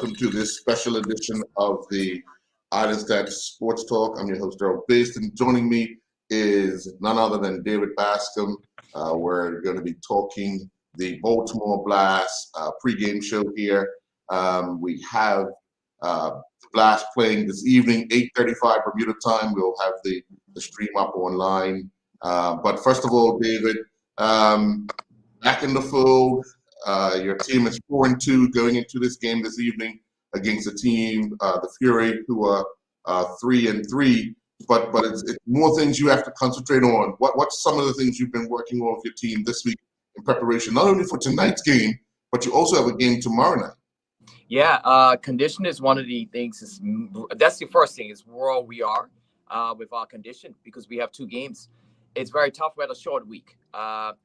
welcome to this special edition of the Island Stats Sports Talk. I'm your host, Daryl Based, and joining me is none other than David Bascom. We're going to be talking the Baltimore Blast pregame show here. We have the Blast playing this evening, 8:35 Bermuda time. We'll have the stream up online. But first of all, David, back in the fold. Your team is 4-2 going into this game this evening against the team, the Fury, who are 3-3. But it's more things you have to concentrate on. What's some of the things you've been working on with your team this week in preparation, not only for tonight's game, but you also have a game tomorrow night? Yeah, condition is one of the things. That's the first thing is where we are with our condition, because we have two games. It's very tough. We had a short week.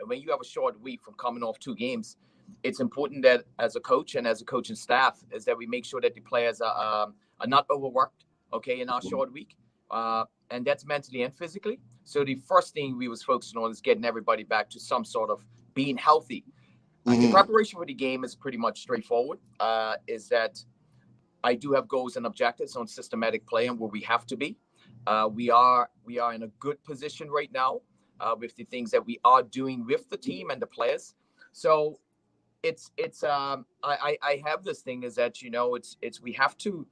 When you have a short week from coming off two games, it's important that as a coach and as a coaching staff is that we make sure that the players are not overworked, okay, in our short week. And that's mentally and physically. So the first thing we was focusing on is getting everybody back to some sort of being healthy. The preparation for the game is pretty much straightforward. Is that I do have goals and objectives on systematic play and where we have to be. We are in a good position right now with the things that we are doing with the team and the players. So I have this thing is that, we have to,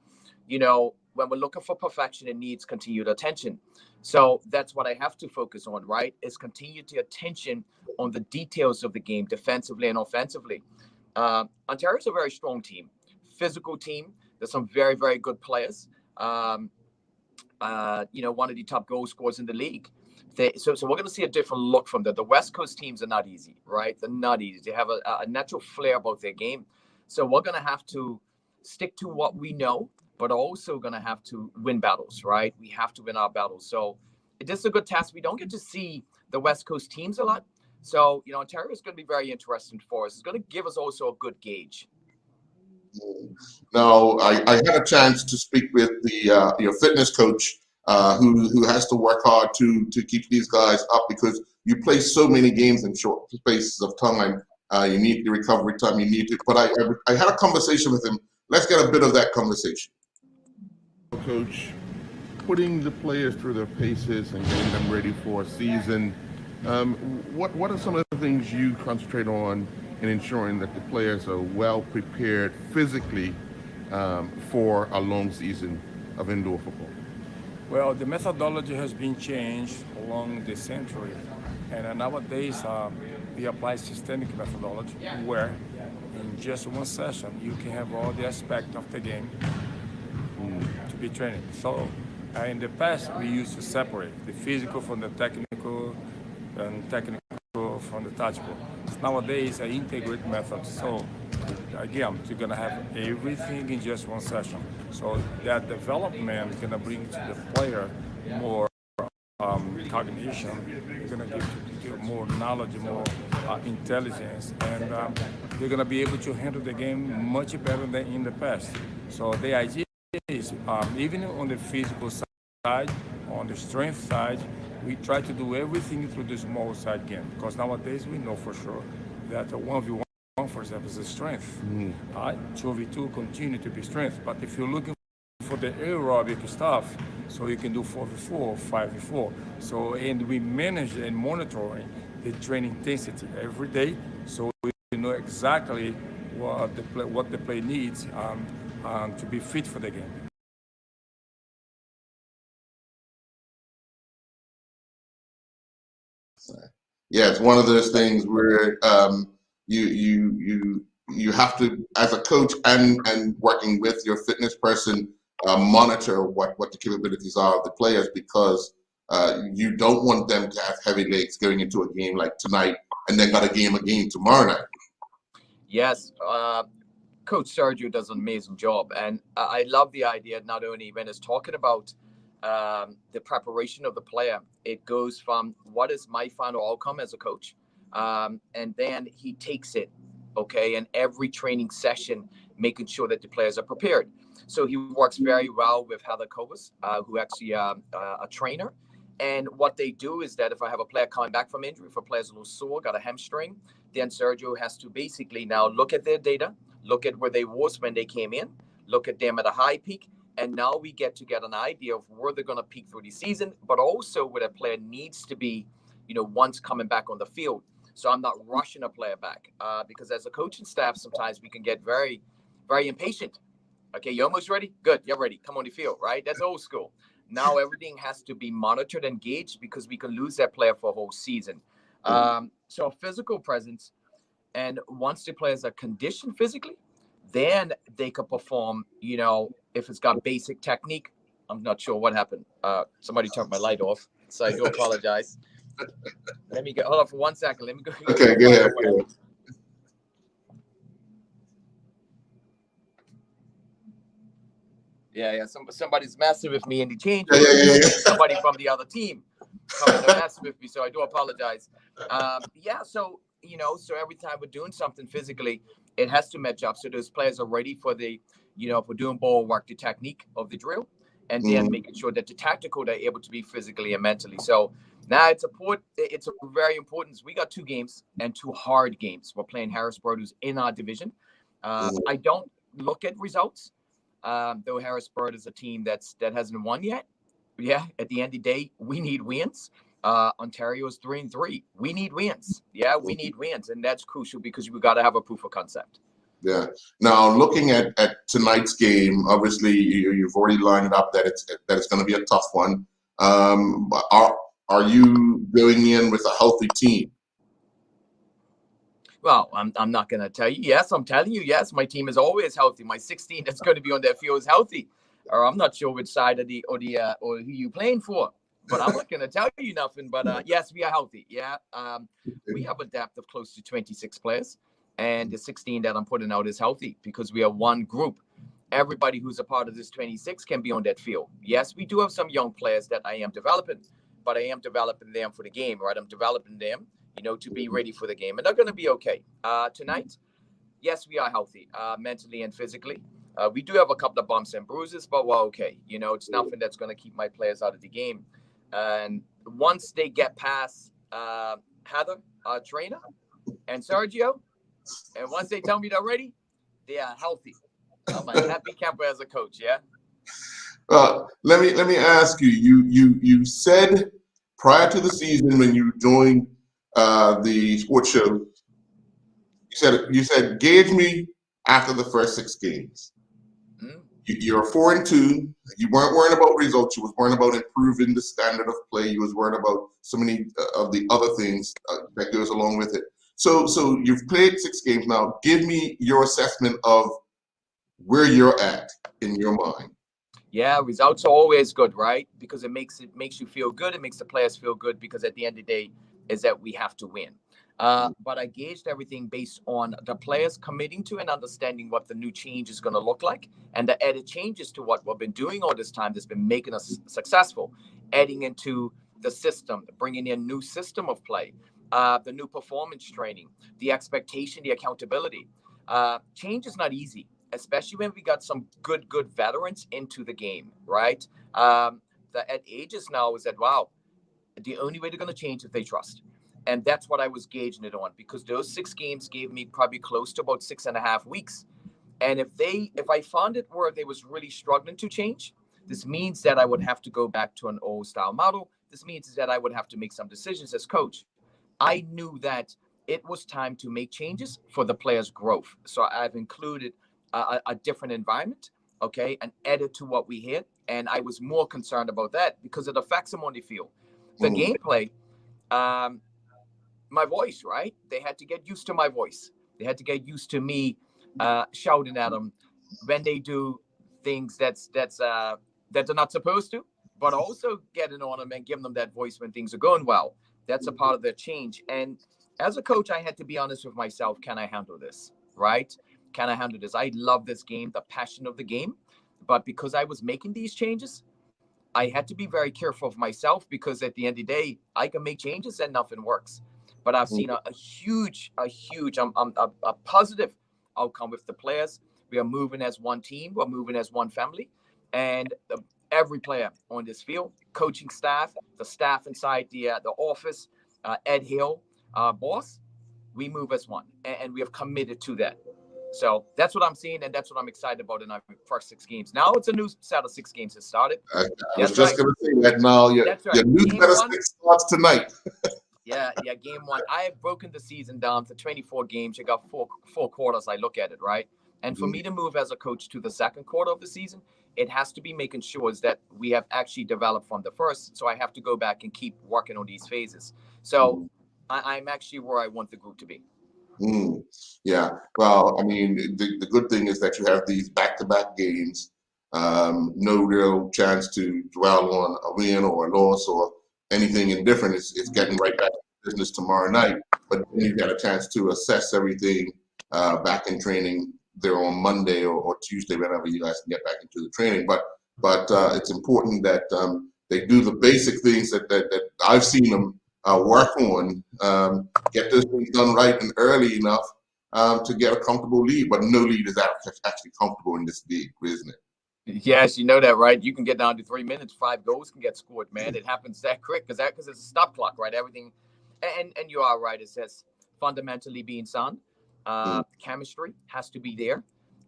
when we're looking for perfection, it needs continued attention. So that's what I have to focus on, right? Is continued attention on the details of the game, defensively and offensively. Ontario's a very strong team, physical team. There's some very, very good players. One of the top goal scorers in the league. So we're going to see a different look from them. The West Coast teams are not easy, right? They're not easy. They have a natural flair about their game. So we're going to have to stick to what we know, but also going to have to win battles, right? We have to win our battles. So this is a good task. We don't get to see the West Coast teams a lot. So, Ontario is going to be very interesting for us. It's going to give us also a good gauge. Now, I had a chance to speak with your fitness coach, who has to work hard to keep these guys up because you play so many games in short spaces of time. You need the recovery time. You need to. But I had a conversation with him. Let's get a bit of that conversation. Coach, putting the players through their paces and getting them ready for a season. What are some of the things you concentrate on in ensuring that the players are well prepared physically for a long season of indoor football? Well, the methodology has been changed along the century, and nowadays we apply systemic methodology where in just one session you can have all the aspects of the game to be trained. So in the past we used to separate the physical from the technical and technical from the tactical. Nowadays I integrate methods. So again, you're gonna have everything in just one session. So that development is gonna bring to the player more cognition. You're gonna give more knowledge, more intelligence, and you're gonna be able to handle the game much better than in the past. So the idea is, even on the physical side, on the strength side, we try to do everything through the small side game, because nowadays we know for sure that a 1v1, for example, is a strength. 2v2 continue to be strength, but if you're looking for the aerobic stuff, so you can do 4v4, 5v4. So, and we manage and monitoring the training intensity every day, so we know exactly what the play needs to be fit for the game. Yeah, it's one of those things where you have to, as a coach and working with your fitness person, monitor what the capabilities are of the players, because you don't want them to have heavy legs going into a game like tonight and then got a game again tomorrow night. Yes, Coach Sergio does an amazing job, and I love the idea not only when it's talking about the preparation of the player, it goes from what is my final outcome as a coach, and then he takes it, okay, and every training session, making sure that the players are prepared. So he works very well with Heather Kovas, who actually a trainer. And what they do is that if I have a player coming back from injury, if a player's a little sore, got a hamstring, then Sergio has to basically now look at their data, look at where they was when they came in, look at them at a high peak, and now we get to get an idea of where they're going to peak through the season, but also where a player needs to be, once coming back on the field. So I'm not rushing a player back because as a coaching staff, sometimes we can get very, very impatient. Okay, you almost ready? Good, you're ready. Come on the field, right? That's old school. Now everything has to be monitored and gauged because we can lose that player for a whole season. So a physical presence, and once the players are conditioned physically, then they can perform, if it's got basic technique. I'm not sure what happened. Somebody turned my light off, so I do apologize. Let me get, hold on for 1 second. Let me go. Okay, go ahead. Yeah. Somebody's messing with me in the change. Yeah. Somebody from the other team coming to mess with me, so I do apologize. So every time we're doing something physically, it has to match up. So those players are ready for the, if we're doing ball work, the technique of the drill, and then making sure that the tactical, they're able to be physically and mentally. So now it's a very important. We got 2 games and 2 hard games. We're playing Harrisburg, who's in our division. I don't look at results. Though Harrisburg is a team that hasn't won yet. Yeah, at the end of the day, we need wins. Ontario is 3-3. We need wins. Yeah, we need wins, and that's crucial because we got to have a proof of concept. Yeah. Now, looking at tonight's game, obviously you've already lined it up that it's going to be a tough one. Are you going in with a healthy team? Well, I'm not going to tell you. Yes, I'm telling you. Yes, my team is always healthy. My 16 that's going to be on that field is healthy. Or I'm not sure which side of or who you playing for. But I'm not going to tell you nothing. But yes, we are healthy. Yeah, we have a depth of close to 26 players, and the 16 that I'm putting out is healthy because we are one group. Everybody who's a part of this 26 can be on that field. Yes, we do have some young players that I am developing, but I am developing them for the game, right? I'm developing them, to be ready for the game, and they're going to be okay. Tonight, yes, we are healthy, mentally and physically. We do have a couple of bumps and bruises, but we're okay. It's nothing that's going to keep my players out of the game. And once they get past Heather, our trainer, and Sergio, and once they tell me they're ready, they are healthy. I'm a happy camper as a coach. Yeah. Let me ask you. You said prior to the season when you joined the sports show, you said gauge me after the first 6 games. You're 4-2. You weren't worrying about results. You was worrying about improving the standard of play. You was worrying about so many of the other things that goes along with it. So you've played 6 games now. Give me your assessment of where you're at in your mind. Yeah, results are always good, right? Because it makes you feel good. It makes the players feel good because at the end of the day is that we have to win. But I gauged everything based on the players committing to and understanding what the new change is going to look like, and the added changes to what we've been doing all this time that's been making us successful, adding into the system, bringing in new system of play, the new performance training, the expectation, the accountability. Change is not easy, especially when we got some good veterans into the game, right? At ages now is that, wow, the only way they're going to change is if they trust. And that's what I was gauging it on, because those 6 games gave me probably close to about 6.5 weeks. And if I found it where they was really struggling to change, this means that I would have to go back to an old style model. This means that I would have to make some decisions as coach. I knew that it was time to make changes for the players' growth. So I've included a different environment, okay, and added to what we had. And I was more concerned about that because it affects them on the field. The gameplay, my voice, right? They had to get used to my voice. They had to get used to me shouting at them when they do things that they're not supposed to, but also getting on them and giving them that voice when things are going well. That's a part of their change. And as a coach, I had to be honest with myself. Can I handle this? Right? Can I handle this? I love this game, the passion of the game. But because I was making these changes, I had to be very careful of myself, because at the end of the day, I can make changes and nothing works. But I've seen a huge, a positive outcome with the players. We are moving as one team. We're moving as one family. And every player on this field, coaching staff, the staff inside the office, Ed Hill, boss, we move as one. And we have committed to that. So that's what I'm seeing, and that's what I'm excited about in our first 6 games. Now it's a new set of 6 games that started. I was That's just right. going to say that now. That's right. Your new Game set of one. 6 starts tonight. Yeah, game one. I have broken the season down to 24 games. You got four quarters. I look at it, right? And for me to move as a coach to the second quarter of the season, it has to be making sure is that we have actually developed from the first. So I have to go back and keep working on these phases. So I'm actually where I want the group to be. Yeah. Well, I mean, the good thing is that you have these back-to-back games. No real chance to dwell on a win or a loss or anything indifferent. It's getting right back to business tomorrow night. But then you got a chance to assess everything back in training there on Monday or Tuesday, whenever you guys can get back into the training. But it's important that they do the basic things that I've seen them work on. Get those things done right and early enough to get a comfortable lead. But no lead is actually comfortable in this league, isn't it? Yes, you know that, right? You can get down to 3 minutes, 5 goals can get scored, man. It happens that quick because it's a stop clock, right? Everything, and you are right. It says fundamentally being sound. Chemistry has to be there,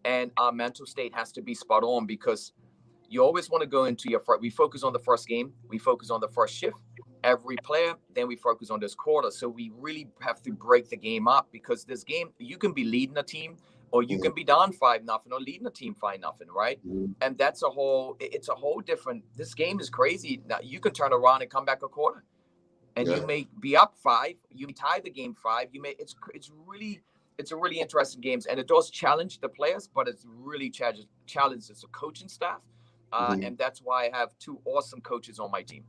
and our mental state has to be spot on because you always want to go into your first. We focus on the first game. We focus on the first shift. Every player, then we focus on this quarter. So we really have to break the game up because this game, you can be leading a team or you can be down 5-0 or leading a team 5-0, right? And it's a whole different, this game is crazy. Now you can turn around and come back a quarter and you may be up 5, you tie the game 5, it's a really interesting games, and it does challenge the players, but it's really challenges the coaching staff. And that's why I have 2 awesome coaches on my team.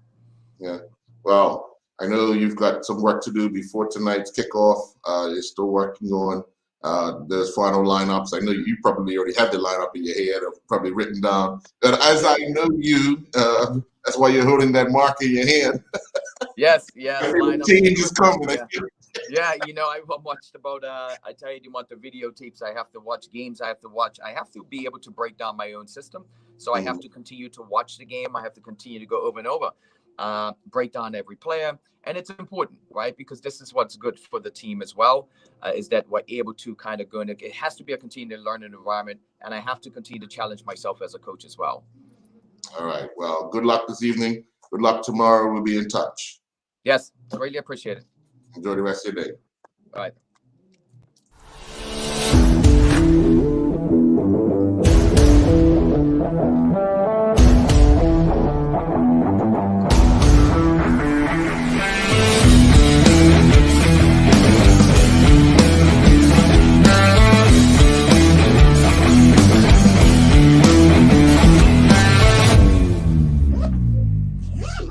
Yeah. Well, I know you've got some work to do before tonight's kickoff. You're still working on those final lineups. I know you probably already have the lineup in your head or probably written down. But as I know you, that's why you're holding that mark in your hand. Yes, yeah. Change is coming. Yeah, I watched about, I tell you want the videotapes. I have to watch games. I have to be able to break down my own system. So I have to continue to watch the game. I have to continue to go over and over, break down every player. And it's important, right? Because this is what's good for the team as well, is that we're able to kind of go in. It has to be a continued learning environment. And I have to continue to challenge myself as a coach as well. All right. Well, good luck this evening. Good luck tomorrow. We'll be in touch. Yes, greatly appreciate it. Enjoy the rest of your day. All right.